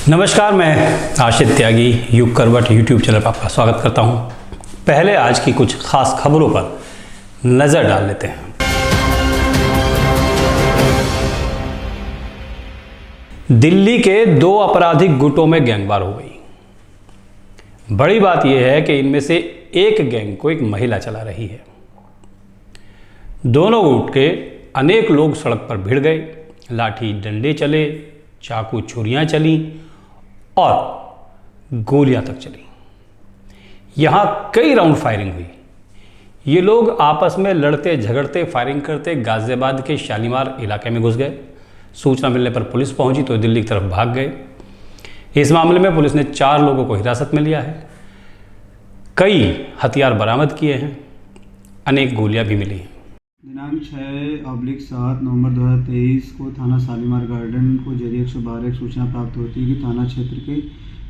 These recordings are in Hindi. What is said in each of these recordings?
नमस्कार, मैं आशित त्यागी युग करवट यूट्यूब चैनल पर आपका स्वागत करता हूं। पहले आज की कुछ खास खबरों पर नज़र डाल लेते हैं। दिल्ली के दो आपराधिक गुटों में गैंगवार हो गई। बड़ी बात यह है कि इनमें से एक गैंग को एक महिला चला रही है। दोनों गुट के अनेक लोग सड़क पर भिड़ गए, लाठी डंडे चले, चाकू छुरियां चली और गोलियां तक चली। यहां कई राउंड फायरिंग हुई। ये लोग आपस में लड़ते झगड़ते फायरिंग करते गाजियाबाद के शालीमार इलाके में घुस गए। सूचना मिलने पर पुलिस पहुंची तो दिल्ली की तरफ भाग गए। इस मामले में पुलिस ने 4 लोगों को हिरासत में लिया है। कई हथियार बरामद किए हैं, अनेक गोलियां भी मिली हैं। दिनांक 6/7 नवंबर 2023 को थाना शालीमार गार्डन को जरिए 112 सूचना प्राप्त होती है कि थाना क्षेत्र के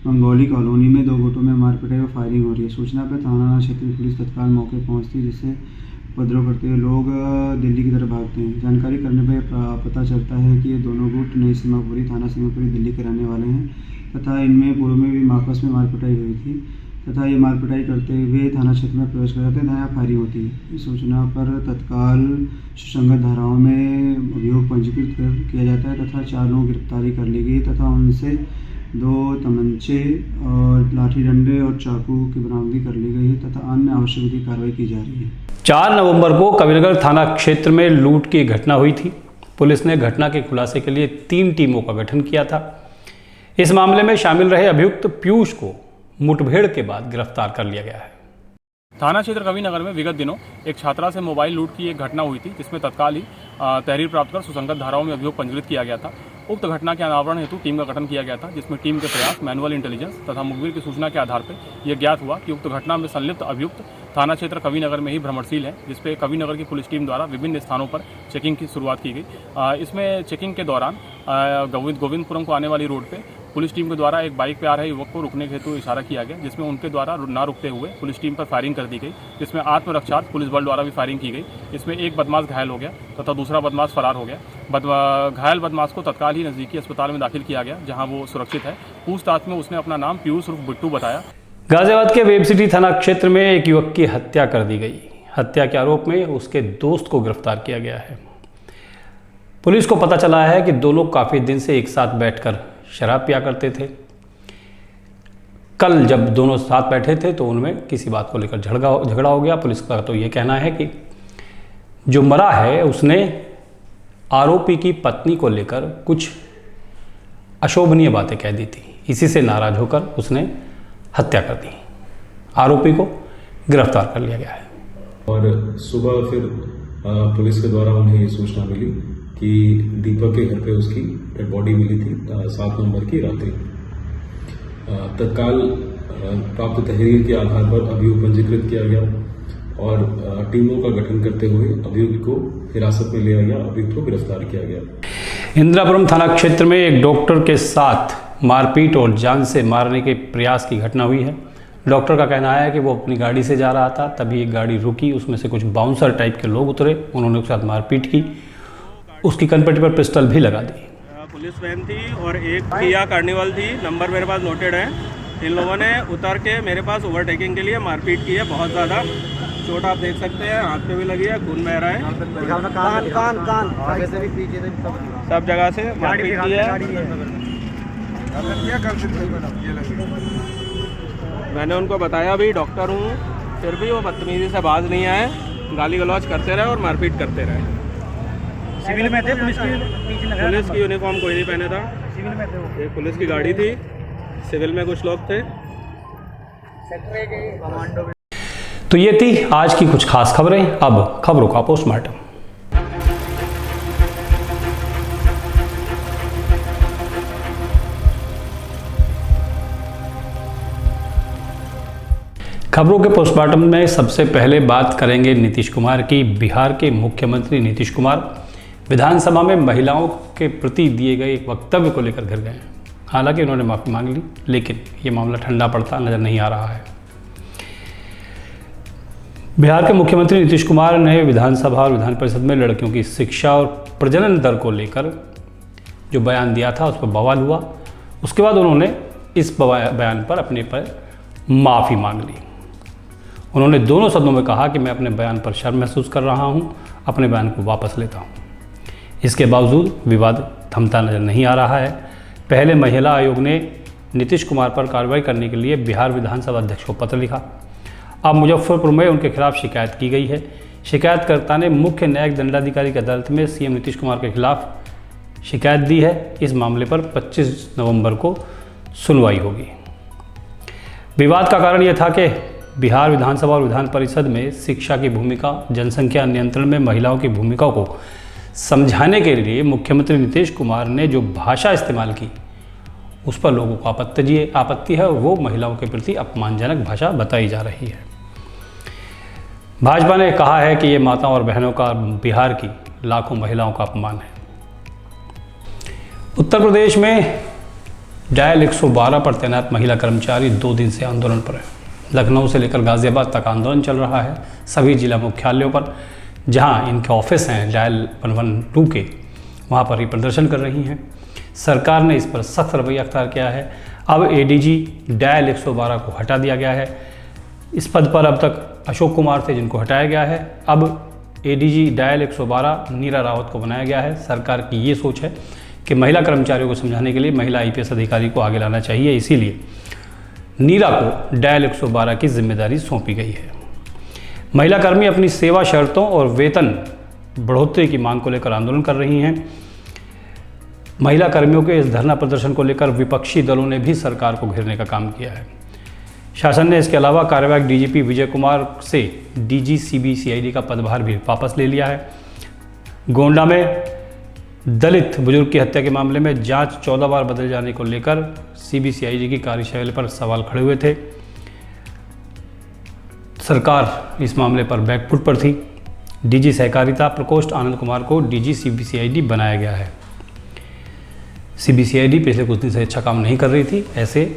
मंगोली कॉलोनी में 2 गुटों में मारपीटाई और फायरिंग हो रही है। सूचना पर थाना क्षेत्र की पुलिस तत्काल मौके पहुंचती है, जिससे उपद्रव करते हुए लोग दिल्ली की तरफ भागते हैं। जानकारी करने पर पता चलता है कि ये दोनों गुट नई सीमापुरी थाना सीमापुरी दिल्ली के रहने वाले हैं तथा इनमें पूर्व में भी आपस में मारपीटाई हुई थी तथा ये मारपीटाई करते हुए थाना क्षेत्र में प्रवेश कर जाते हैं। यहाँ फायरिंग होती है। इस सूचना पर तत्काल सुसंगत धाराओं में अभियोग पंजीकृत किया जाता है तथा 4 लोगों की गिरफ्तारी कर ली गई तथा उनसे 2 तमंचे और लाठी डंडे और चाकू की बरामदगी कर ली गई है तथा अन्य आवश्यक कार्रवाई की जा रही है। 4 नवंबर को कबीरनगर थाना क्षेत्र में लूट की घटना हुई थी। पुलिस ने घटना के खुलासे के लिए 3 टीमों का गठन किया था। इस मामले में शामिल रहे अभियुक्त पीयूष को मुठभेड़ के बाद गिरफ्तार कर लिया गया है। थाना क्षेत्र कबीरनगर में विगत दिनों एक छात्रा से मोबाइल लूट की एक घटना हुई थी, जिसमें तत्काल ही तहरीर प्राप्त कर सुसंगत धाराओं में अभियोग पंजीकृत किया गया था। उक्त घटना के अनावरण हेतु टीम का गठन किया गया था, जिसमें टीम के प्रयास, मैनुअल इंटेलिजेंस तथा मुखबिर की सूचना के आधार पर यह ज्ञात हुआ कि उक्त घटना में संलिप्त अभियुक्त थाना क्षेत्र कबीरनगर में ही भ्रमणशील है, जिसपे कबीरनगर की पुलिस टीम द्वारा विभिन्न स्थानों पर चेकिंग की शुरुआत की गई। इसमें चेकिंग के दौरान गोविंदपुरम को आने वाली रोड पे पुलिस टीम के द्वारा एक बाइक पे आ रहे युवक को रुकने के हेतु इशारा किया गया, जिसमें उनके द्वारा ना रुकते हुए पुलिस टीम पर फायरिंग कर दी गई, जिसमें आत्मरक्षार्थ पुलिस बल द्वारा भी फायरिंग की गई। इसमें एक बदमाश घायल हो गया तथा दूसरा बदमाश फरार हो गया। घायल बदमाश को तत्काल ही नजदीकी अस्पताल में दाखिल किया गया, जहां वो सुरक्षित है। पूछताछ में उसने अपना नाम पीयूष उर्फ बिट्टू बताया। गाजियाबाद के वेब सिटी थाना क्षेत्र में एक युवक की हत्या कर दी गई। हत्या के आरोप में उसके दोस्त को गिरफ्तार किया गया है। पुलिस को पता चला है कि दोनों काफ़ी दिन से एक साथ बैठकर शराब पिया करते थे। कल जब दोनों साथ बैठे थे तो उनमें किसी बात को लेकर झगड़ा हो गया। पुलिस का तो ये कहना है कि जो मरा है उसने आरोपी की पत्नी को लेकर कुछ अशोभनीय बातें कह दी थी। इसी से नाराज होकर उसने हत्या कर दी। आरोपी को गिरफ्तार कर लिया गया है। और सुबह फिर पुलिस के द्वारा उन्हें ये सूचना मिली कि दीपक के घर पे उसकी डेड बॉडी मिली थी 7 नवंबर की रात्रि। तत्काल प्राप्त तहरीर के आधार पर अभियोग पंजीकृत किया गया और टीमों का गठन करते हुए अभियुक्त को हिरासत में लिया गया, अभियुक्त को गिरफ्तार किया गया। इंदिरापुरम थाना क्षेत्र में एक डॉक्टर के साथ मारपीट और जान से मारने के प्रयास की घटना हुई है। डॉक्टर का कहना है कि वो अपनी गाड़ी से जा रहा था, तभी एक गाड़ी रुकी। उसमें से कुछ बाउंसर टाइप के लोग उतरे, उन्होंने उसके साथ मारपीट की, उसकी कनपट्टी पर पिस्टल भी लगा दी। पुलिस वैन थी और एक किया कार्निवल थी, नंबर मेरे पास नोटेड है। इन लोगों ने उतर के मेरे पास ओवरटेकिंग के लिए मारपीट की है। बहुत ज़्यादा चोट आप देख सकते हैं, हाथ पे भी लगी है, खून बह रहा है, सब जगह से मारपीट की है। मैंने उनको बताया भी डॉक्टर हूँ, फिर भी वो बदतमीजी से बाज नहीं आए, गाली गलौज करते रहे और मारपीट करते रहे। सिविल में थे, पुलिस की यूनिफॉर्म कोई नहीं पहने था। सिविल में थे वो। एक पुलिस की गाड़ी थी, सिविल में कुछ लोग थे। तो ये थी आज की कुछ खास खबरें। अब खबरों का पोस्टमार्टम। खबरों के पोस्टमार्टम में सबसे पहले बात करेंगे नीतीश कुमार की। बिहार के मुख्यमंत्री नीतीश कुमार विधानसभा में महिलाओं के प्रति दिए गए एक वक्तव्य को लेकर घिर गए हैं। हालांकि उन्होंने माफ़ी मांग ली, लेकिन ये मामला ठंडा पड़ता नजर नहीं आ रहा है। बिहार के मुख्यमंत्री नीतीश कुमार ने विधानसभा और विधान परिषद में लड़कियों की शिक्षा और प्रजनन दर को लेकर जो बयान दिया था उस पर बवाल हुआ। उसके बाद उन्होंने इस बयान पर अपने पर माफ़ी मांग ली। उन्होंने दोनों शब्दों में कहा कि मैं अपने बयान पर शर्म महसूस कर रहा हूं, अपने बयान को वापस लेता हूं। इसके बावजूद विवाद थमता नजर नहीं आ रहा है। पहले महिला आयोग ने नीतीश कुमार पर कार्रवाई करने के लिए बिहार विधानसभा अध्यक्ष को पत्र लिखा। अब मुजफ्फरपुर में उनके खिलाफ शिकायत की गई है। शिकायतकर्ता ने मुख्य न्यायिक दंडाधिकारी की अदालत में सीएम नीतीश कुमार के खिलाफ शिकायत दी है। इस मामले पर 25 नवंबर को सुनवाई होगी। विवाद का कारण यह था कि बिहार विधानसभा और विधान परिषद में शिक्षा की भूमिका, जनसंख्या नियंत्रण में महिलाओं की भूमिका को समझाने के लिए मुख्यमंत्री नीतीश कुमार ने जो भाषा इस्तेमाल की उस पर लोगों को आपत्ति है और वो महिलाओं के प्रति अपमानजनक भाषा बताई जा रही है। भाजपा ने कहा है कि ये माताओं और बहनों का, बिहार की लाखों महिलाओं का अपमान है। उत्तर प्रदेश में डायल 112 पर तैनात महिला कर्मचारी 2 दिन से आंदोलन पर है। लखनऊ से लेकर गाजियाबाद तक आंदोलन चल रहा है। सभी जिला मुख्यालयों पर जहां इनके ऑफिस हैं डायल 112 के, वहां पर ही प्रदर्शन कर रही हैं। सरकार ने इस पर सख्त रवैया अख्तियार किया है। अब एडीजी डायल 112 को हटा दिया गया है। इस पद पर अब तक अशोक कुमार थे जिनको हटाया गया है। अब एडीजी डायल 112 नीरा रावत को बनाया गया है। सरकार की ये सोच है कि महिला कर्मचारियों को समझाने के लिए महिला आईपीएस अधिकारी को आगे लाना चाहिए, इसीलिए नीरा को डायल 112 की जिम्मेदारी सौंपी गई है। महिला कर्मी अपनी सेवा शर्तों और वेतन बढ़ोतरी की मांग को लेकर आंदोलन कर रही हैं। महिला कर्मियों के इस धरना प्रदर्शन को लेकर विपक्षी दलों ने भी सरकार को घेरने का काम किया है। शासन ने इसके अलावा कार्यवाहक डीजीपी विजय कुमार से डीजी सीबीसीआईडी का पदभार भी वापस ले लिया है। गोंडा में दलित बुजुर्ग की हत्या के मामले में जांच 14 बार बदल जाने को लेकर सीबीसीआईडी की कार्यशैली पर सवाल खड़े हुए थे। सरकार इस मामले पर बैकफुट पर थी। डीजी सहकारिता प्रकोष्ठ आनंद कुमार को डीजी सीबीसीआईडी बनाया गया है। सीबीसीआईडी पिछले कुछ दिन से अच्छा काम नहीं कर रही थी, ऐसे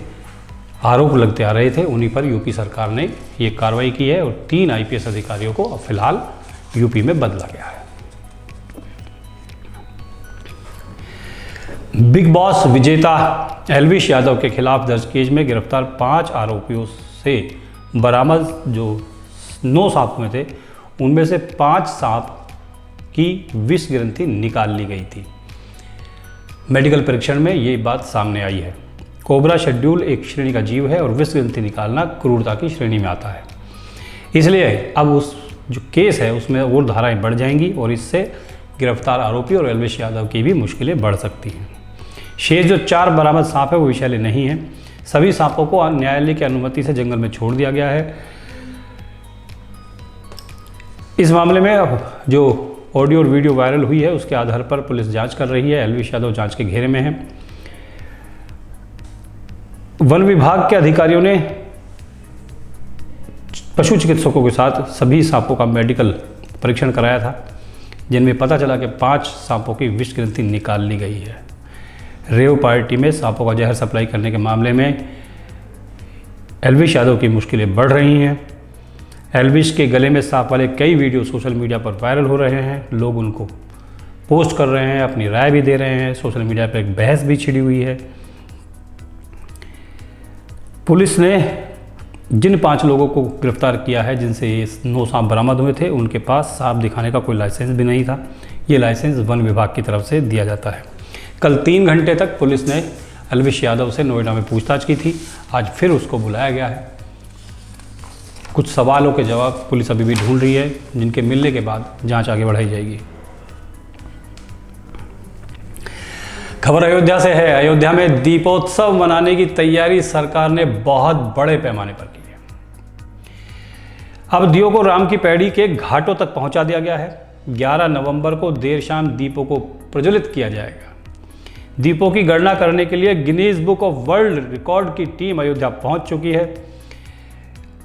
आरोप लगते आ रहे थे। उन्हीं पर यूपी सरकार ने ये कार्रवाई की है और 3 आईपीएस अधिकारियों को अब फिलहाल यूपी में बदला गया है। बिग बॉस विजेता एल्विश यादव के खिलाफ दर्ज केस में गिरफ्तार 5 आरोपियों से बरामद जो 9 सांप हुए थे, उनमें से 5 सांप की विष ग्रंथि निकाल ली गई थी। मेडिकल परीक्षण में ये बात सामने आई है। कोबरा शेड्यूल एक श्रेणी का जीव है और विष ग्रंथि निकालना क्रूरता की श्रेणी में आता है। इसलिए अब उस जो केस है उसमें और धाराएं बढ़ जाएंगी और इससे गिरफ्तार आरोपी और एल्विश यादव की भी मुश्किलें बढ़ सकती हैं। शेष जो 4 बरामद सांप है वो विषैले नहीं हैं। सभी सांपों को न्यायालय की अनुमति से जंगल में छोड़ दिया गया है। इस मामले में अब जो ऑडियो और वीडियो वायरल हुई है उसके आधार पर पुलिस जांच कर रही है। एल्विश यादव जांच के घेरे में है। वन विभाग के अधिकारियों ने पशु चिकित्सकों के साथ सभी सांपों का मेडिकल परीक्षण कराया था, जिनमें पता चला कि 5 सांपों की विष ग्रंथि निकाल ली गई है। रेव पार्टी में सांपों का जहर सप्लाई करने के मामले में एल्विश यादव की मुश्किलें बढ़ रही हैं। एल्विश के गले में सांप वाले कई वीडियो सोशल मीडिया पर वायरल हो रहे हैं। लोग उनको पोस्ट कर रहे हैं, अपनी राय भी दे रहे हैं। सोशल मीडिया पर एक बहस भी छिड़ी हुई है। पुलिस ने जिन 5 लोगों को गिरफ्तार किया है, जिनसे ये 9 सांप बरामद हुए थे, उनके पास सांप दिखाने का कोई लाइसेंस भी नहीं था। ये लाइसेंस वन विभाग की तरफ से दिया जाता है। कल 3 घंटे तक पुलिस ने एल्विश यादव से नोएडा में पूछताछ की थी। आज फिर उसको बुलाया गया है। कुछ सवालों के जवाब पुलिस अभी भी ढूंढ रही है, जिनके मिलने के बाद जांच आगे बढ़ाई जाएगी। खबर अयोध्या से है। अयोध्या में दीपोत्सव मनाने की तैयारी सरकार ने बहुत बड़े पैमाने पर की है। अब दियों को राम की पैड़ी के घाटों तक पहुंचा दिया गया है। 11 नवंबर को देर शाम दीपों को प्रज्वलित किया जाएगा। दीपों की गणना करने के लिए Guinness book of world record की टीम अयोध्या पहुंच चुकी है।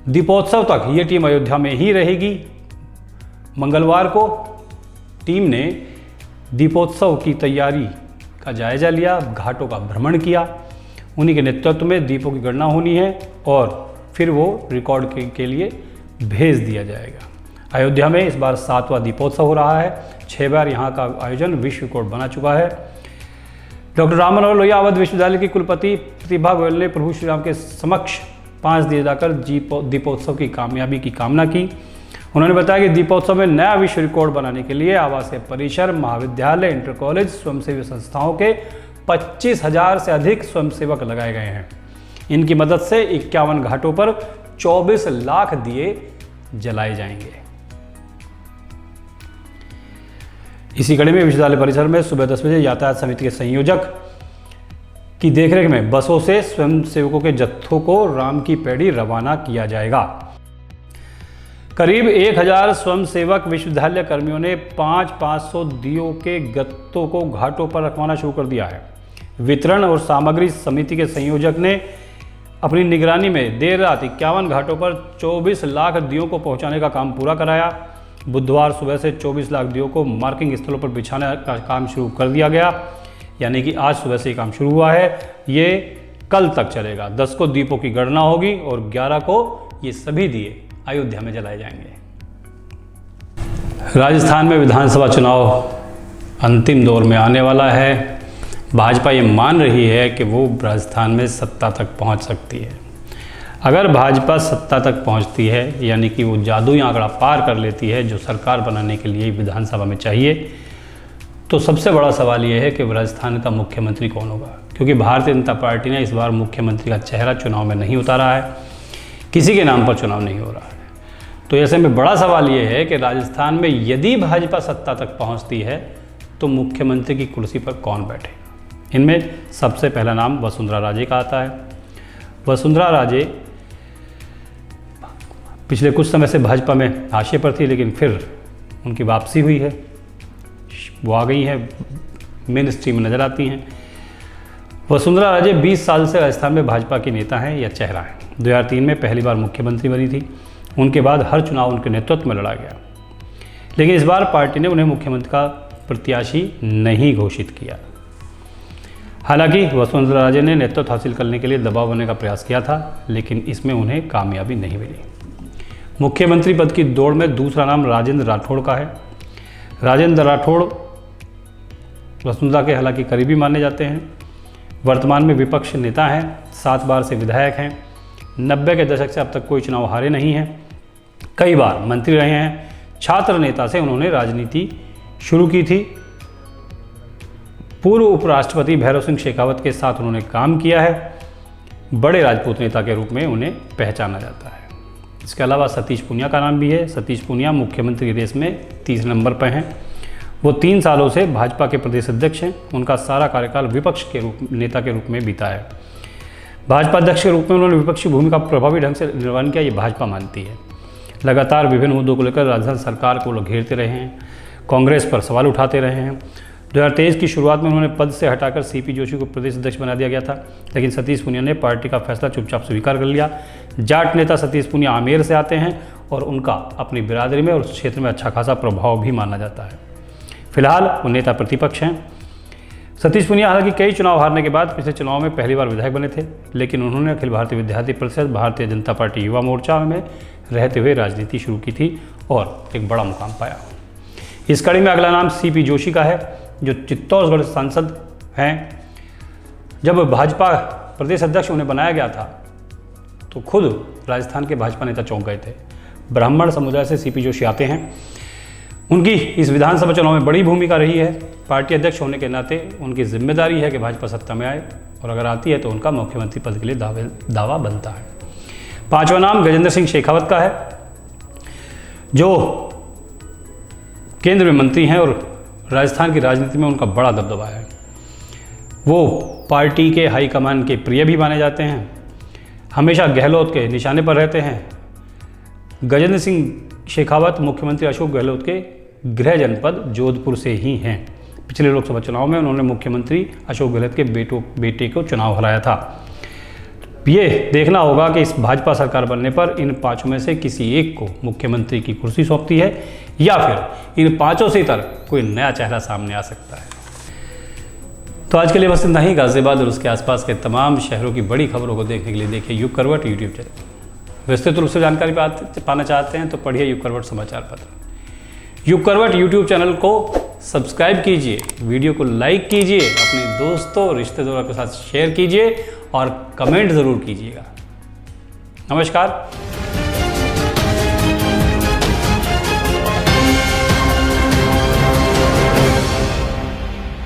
दीपोत्सव तक ये टीम अयोध्या में ही रहेगी। मंगलवार को टीम ने दीपोत्सव की तैयारी का जायजा लिया, घाटों का भ्रमण किया। उन्हीं के नेतृत्व में दीपों की गणना होनी है और फिर वो रिकॉर्ड के लिए भेज दिया जाएगा। अयोध्या में इस बार 7वां दीपोत्सव हो रहा है। 6 बार यहाँ का आयोजन विश्व रिकॉर्ड बना चुका है। डॉक्टर राम मनोहर लोहिया अवध विश्वविद्यालय की कुलपति प्रतिभा गोयल ने प्रभु श्री राम के समक्ष 5 दिए जाकर दीपोत्सव की कामयाबी की कामना की। उन्होंने बताया कि दीपोत्सव में नया विश्व रिकॉर्ड बनाने के लिए आवासीय परिसर, महाविद्यालय, इंटर कॉलेज, स्वयंसेवी संस्थाओं के 25,000 से अधिक स्वयंसेवक लगाए गए हैं। इनकी मदद से 51 घाटों पर 24 लाख दिए जलाए जाएंगे। इसी कड़ी में विश्वविद्यालय परिसर में सुबह 10 बजे यातायात समिति के संयोजक की देखरेख में बसों से स्वयंसेवकों के जत्थों को राम की पैड़ी रवाना किया जाएगा। करीब 1000 स्वयंसेवक विश्वविद्यालय कर्मियों ने 500 दियों के गत्तों को घाटों पर रखवाना शुरू कर दिया है। वितरण और सामग्री समिति के संयोजक ने अपनी निगरानी में देर रात 51 घाटों पर 24 लाख दियों को पहुंचाने का काम पूरा कराया। बुधवार सुबह से 24 लाख दियों को मार्किंग स्थलों पर बिछाने का काम शुरू कर दिया गया, यानी कि आज सुबह से ये काम शुरू हुआ है। ये कल तक चलेगा। 10 को दीपों की गणना होगी और 11 को ये सभी दिए अयोध्या में जलाए जाएंगे। राजस्थान में विधानसभा चुनाव अंतिम दौर में आने वाला है। भाजपा ये मान रही है कि वो राजस्थान में सत्ता तक पहुंच सकती है। अगर भाजपा सत्ता तक पहुंचती है, यानी कि वो जादुई आंकड़ा पार कर लेती है जो सरकार बनाने के लिए विधानसभा में चाहिए, तो सबसे बड़ा सवाल ये है कि राजस्थान का मुख्यमंत्री कौन होगा। क्योंकि भारतीय जनता पार्टी ने इस बार मुख्यमंत्री का चेहरा चुनाव में नहीं उतारा है, किसी के नाम पर चुनाव नहीं हो रहा है। तो ऐसे में बड़ा सवाल ये है कि राजस्थान में यदि भाजपा सत्ता तक पहुंचती है तो मुख्यमंत्री की कुर्सी पर कौन बैठेगा। इनमें सबसे पहला नाम वसुंधरा राजे का आता है। वसुंधरा राजे पिछले कुछ समय से भाजपा में हाशिए पर थी, लेकिन फिर उनकी वापसी हुई है, वो आ गई हैं, मेन स्ट्रीम में नजर आती हैं। वसुंधरा राजे 20 साल से राजस्थान में भाजपा की नेता हैं या चेहरा हैं। 2003 में पहली बार मुख्यमंत्री बनी थी। उनके बाद हर चुनाव उनके नेतृत्व में लड़ा गया, लेकिन इस बार पार्टी ने उन्हें मुख्यमंत्री का प्रत्याशी नहीं घोषित किया। हालांकि वसुंधरा राजे ने नेतृत्व हासिल करने के लिए दबाव बनाने का प्रयास किया था, लेकिन इसमें उन्हें कामयाबी नहीं मिली। मुख्यमंत्री पद की दौड़ में दूसरा नाम राजेंद्र राठौड़ का है। राजेंद्र राठौड़ वसुंधरा के हालांकि करीबी माने जाते हैं। वर्तमान में विपक्ष नेता हैं, 7 बार से विधायक हैं। 90 के दशक से अब तक कोई चुनाव हारे नहीं हैं। कई बार मंत्री रहे हैं। छात्र नेता से उन्होंने राजनीति शुरू की थी। पूर्व उपराष्ट्रपति भैरव सिंह शेखावत के साथ उन्होंने काम किया है। बड़े राजपूत नेता के रूप में उन्हें पहचाना जाता है। इसके अलावा सतीश पूनिया का नाम भी है। सतीश पूनिया मुख्यमंत्री रेस में 30 नंबर पर हैं। वो 3 सालों से भाजपा के प्रदेश अध्यक्ष हैं। उनका सारा कार्यकाल विपक्ष के नेता के रूप में बीता है। भाजपा अध्यक्ष के रूप में उन्होंने विपक्षी भूमिका प्रभावी ढंग से निर्वहन किया, ये भाजपा मानती है। लगातार विभिन्न मुद्दों को लेकर राजस्थान सरकार को लोग घेरते रहे हैं, कांग्रेस पर सवाल उठाते रहे हैं। 2023 की शुरुआत में उन्होंने पद से हटाकर सीपी जोशी को प्रदेश अध्यक्ष बना दिया गया था, लेकिन सतीश पूनिया ने पार्टी का फैसला चुपचाप स्वीकार कर लिया। जाट नेता सतीश पूनिया आमेर से आते हैं और उनका अपनी बिरादरी में और उस क्षेत्र में अच्छा खासा प्रभाव भी माना जाता है। फिलहाल वो नेता प्रतिपक्ष हैं। सतीश पूनिया हालांकि कई चुनाव हारने के बाद पिछले चुनाव में पहली बार विधायक बने थे, लेकिन उन्होंने अखिल भारतीय विद्यार्थी परिषद, भारतीय जनता पार्टी युवा मोर्चा में रहते हुए राजनीति शुरू की थी और एक बड़ा मुकाम पाया। इस कड़ी में अगला नाम सीपी जोशी का है, जो चित्तौड़गढ़ सांसद हैं। जब भाजपा प्रदेश अध्यक्ष उन्हें बनाया गया था तो खुद राजस्थान के भाजपा नेता चौंक गए थे। ब्राह्मण समुदाय से सीपी जोशी आते हैं। उनकी इस विधानसभा चुनाव में बड़ी भूमिका रही है। पार्टी अध्यक्ष होने के नाते उनकी जिम्मेदारी है कि भाजपा सत्ता में आए, और अगर आती है तो उनका मुख्यमंत्री पद के लिए दावा बनता है। 5वां नाम गजेंद्र सिंह शेखावत का है, जो केंद्र में मंत्री हैं और राजस्थान की राजनीति में उनका बड़ा दबदबा है। वो पार्टी के हाईकमान के प्रिय भी माने जाते हैं, हमेशा गहलोत के निशाने पर रहते हैं। गजेंद्र सिंह शेखावत मुख्यमंत्री अशोक गहलोत के गृह जनपद जोधपुर से ही हैं। पिछले लोकसभा चुनाव में उन्होंने मुख्यमंत्री अशोक गहलोत के बेटे को चुनाव हराया था। ये देखना होगा कि इस भाजपा सरकार बनने पर इन 5 में से किसी एक को मुख्यमंत्री की कुर्सी सौंपती है या फिर इन 5 से इतर कोई नया चेहरा सामने आ सकता है। तो आज के लिए बस इतना ही। गाजियाबाद और उसके आसपास के तमाम शहरों की बड़ी खबरों को देखने के लिए देखिए युग करवट यूट्यूब चैनल। विस्तृत रूप से जानकारी पाना चाहते हैं तो पढ़िए युग करवट समाचार पत्र। युग करवट यूट्यूब चैनल को सब्सक्राइब कीजिए, वीडियो को लाइक कीजिए, अपने दोस्तों रिश्तेदारों के साथ शेयर कीजिए और कमेंट ज़रूर कीजिएगा। नमस्कार।